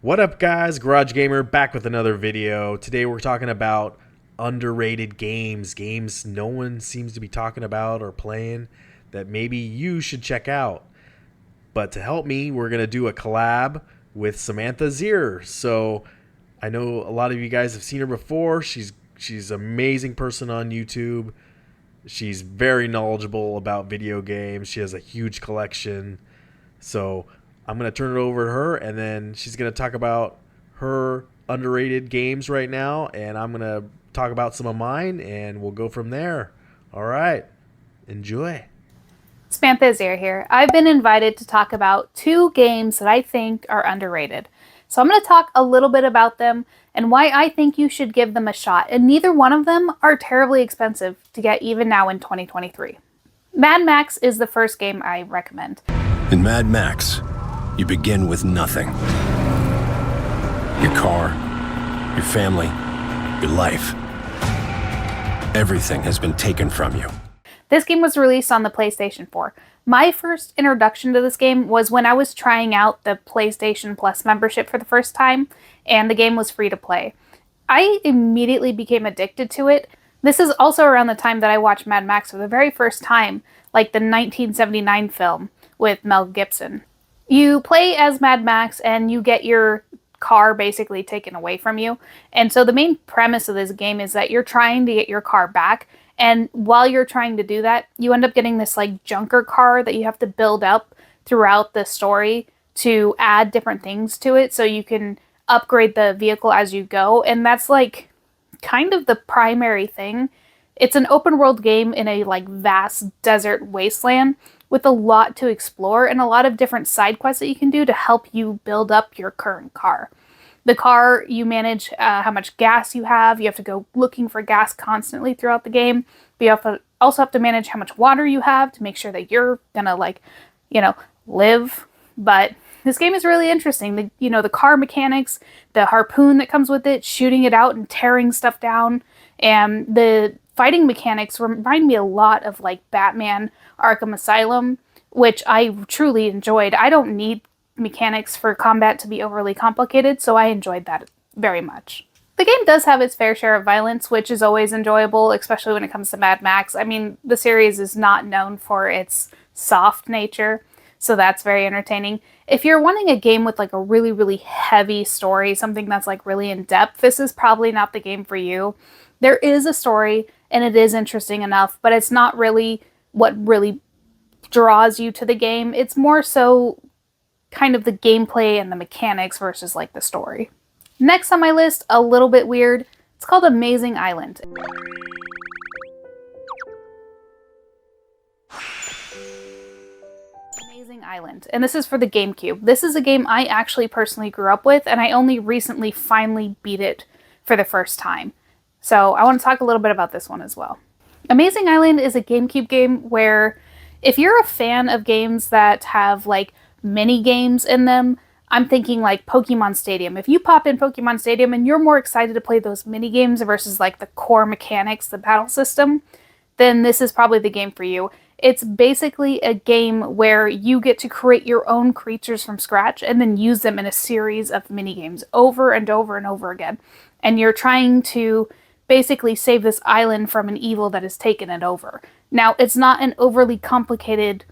What up, guys? Garage Gamer back with another video. Today we're talking about underrated games no one seems to be talking about or playing that maybe you should check out. But to help me, we're going to do a collab with Samantha Azira. So I know a lot of you guys have seen her before. She's an amazing person on YouTube. She's very knowledgeable about video games. She has a huge collection. So I'm going to turn it over to her, and then she's going to talk about her underrated games right now, and I'm going to talk about some of mine, and we'll go from there. All right. Enjoy. Samantha Azira here. I've been invited to talk about two games that I think are underrated. So I'm going to talk a little bit about them and why I think you should give them a shot. And neither one of them are terribly expensive to get even now in 2023. Mad Max is the first game I recommend. In Mad Max, you begin with nothing. Your car, your family, your life. Everything has been taken from you. This game was released on the PlayStation 4. My first introduction to this game was when I was trying out the PlayStation Plus membership for the first time, and the game was free to play. I immediately became addicted to it. This is also around the time that I watched Mad Max for the very first time, like the 1979 film with Mel Gibson. You play as Mad Max and you get your car basically taken away from you. And so the main premise of this game is that you're trying to get your car back. And while you're trying to do that, you end up getting this like junker car that you have to build up throughout the story to add different things to it so you can upgrade the vehicle as you go. And that's like kind of the primary thing. It's an open world game in a like vast desert wasteland with a lot to explore and a lot of different side quests that you can do to help you build up your current car. The car, you manage how much gas you have. You have to go looking for gas constantly throughout the game. But you also have to manage how much water you have to make sure that you're gonna live. But this game is really interesting. The car mechanics, the harpoon that comes with it, shooting it out and tearing stuff down, and the fighting mechanics remind me a lot of like Batman Arkham Asylum, which I truly enjoyed. I don't need mechanics for combat to be overly complicated, so I enjoyed that very much. The game does have its fair share of violence, which is always enjoyable, especially when it comes to Mad Max. I mean, the series is not known for its soft nature, so that's very entertaining. If you're wanting a game with like a really, really heavy story, something that's like really in depth, this is probably not the game for you. There is a story, and it is interesting enough, but it's not really what really draws you to the game. It's more so kind of the gameplay and the mechanics versus like the story. Next on my list, a little bit weird. It's called Amazing Island. Amazing Island. And this is for the GameCube. This is a game I actually personally grew up with, and I only recently finally beat it for the first time. So I want to talk a little bit about this one as well. Amazing Island is a GameCube game where if you're a fan of games that have like mini games in them, I'm thinking like Pokemon Stadium. If you pop in Pokemon Stadium and you're more excited to play those mini games versus like the core mechanics, the battle system, then this is probably the game for you. It's basically a game where you get to create your own creatures from scratch and then use them in a series of mini games over and over and over again. And you're trying to basically save this island from an evil that has taken it over. Now, it's not an overly complicated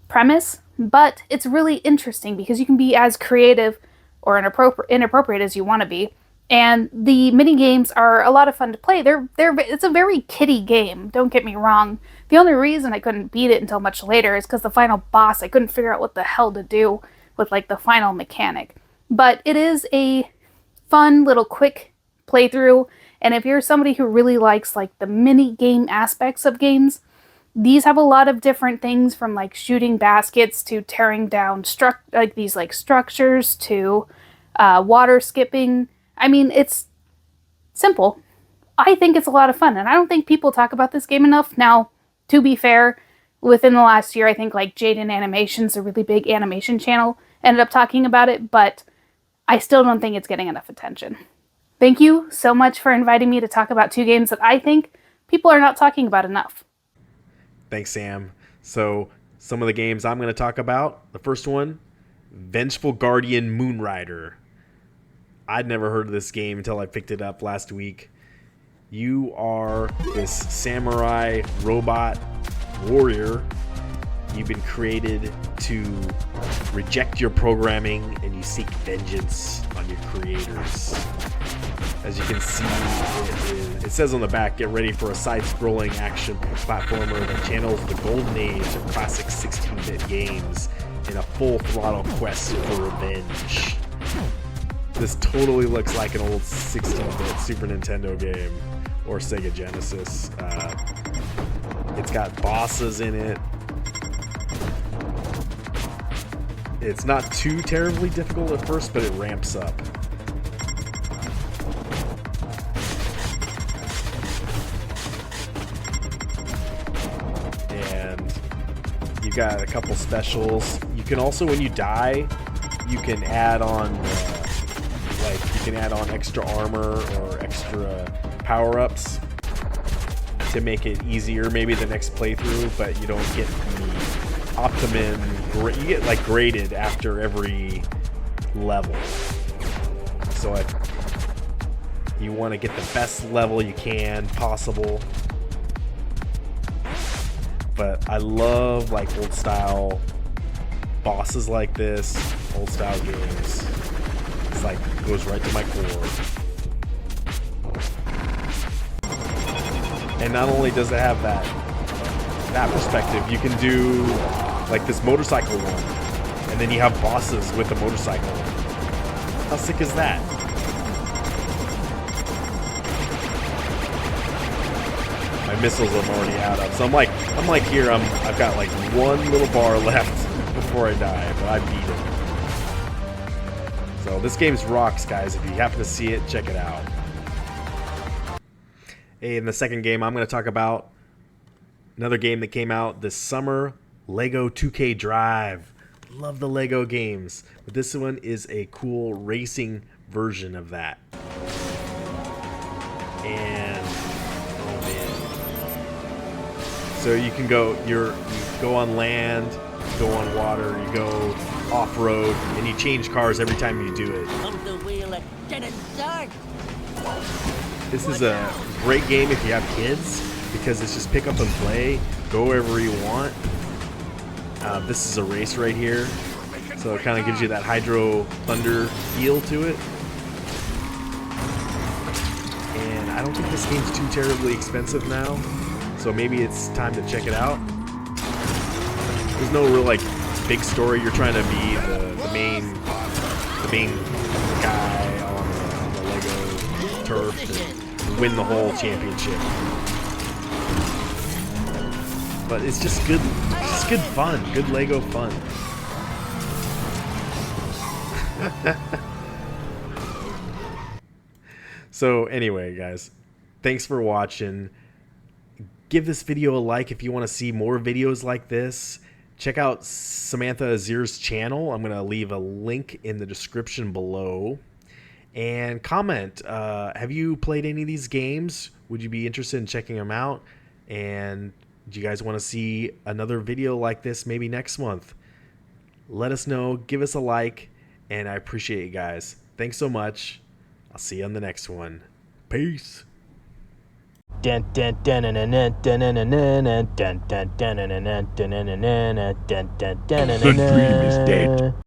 premise, but it's really interesting because you can be as creative or inappropriate as you want to be. And the mini games are a lot of fun to play. It's a very kiddie game, don't get me wrong. The only reason I couldn't beat it until much later is because the final boss, I couldn't figure out what the hell to do with like the final mechanic. But it is a fun little quick playthrough. And if you're somebody who really likes like the mini game aspects of games, these have a lot of different things from like shooting baskets to tearing down structures to water skipping. I mean, it's simple. I think it's a lot of fun, and I don't think people talk about this game enough. Now, to be fair, within the last year, I think like Jaden Animations, a really big animation channel, ended up talking about it, but I still don't think it's getting enough attention. Thank you so much for inviting me to talk about two games that I think people are not talking about enough. Thanks, Sam. So some of the games I'm going to talk about. The first one, Vengeful Guardian Moonrider. I'd never heard of this game until I picked it up last week. You are this samurai robot warrior. You've been created to reject your programming and you seek vengeance on your creators. As you can see, it says on the back, get ready for a side-scrolling action platformer that channels the golden age of classic 16-bit games in a full-throttle quest for revenge. This totally looks like an old 16-bit Super Nintendo game or Sega Genesis. It's got bosses in it. It's not too terribly difficult at first, but it ramps up. And you got a couple specials. You can also, when you die, you can add on extra armor or extra power-ups to make it easier, maybe the next playthrough, but you don't get the optimum. You get like graded after every level. So you want to get the best level you can possible. But I love like old style bosses like this, old style games. It's like it goes right to my core. And not only does it have that perspective, you can do like this motorcycle one, and then you have bosses with the motorcycle. How sick is that? My missiles I'm already out of, so I'm like here. I've got like one little bar left before I die, but I beat it. So this game's rocks, guys. If you happen to see it, check it out. Hey, in the second game, I'm going to talk about another game that came out this summer, Lego 2K Drive. Love the Lego games, but this one is a cool racing version of that. And oh man, so you can go, you go on land, you go on water, you go off-road, and you change cars every time you do it. This is a great game if you have kids, because it's just pick up and play, go wherever you want. This is a race right here, so it kind of gives you that Hydro Thunder feel to it. And I don't think this game's too terribly expensive now, so maybe it's time to check it out. There's no real like big story. You're trying to be the main guy on the Lego turf to win the whole championship. But it's just good fun, good Lego fun. So anyway, guys, thanks for watching. Give this video a like if you want to see more videos like this. Check out Samantha Azira's channel. I'm going to leave a link in the description below. And comment, have you played any of these games? Would you be interested in checking them out? And do you guys want to see another video like this maybe next month? Let us know. Give us a like. And I appreciate you guys. Thanks so much. I'll see you on the next one. Peace. The dream is dead.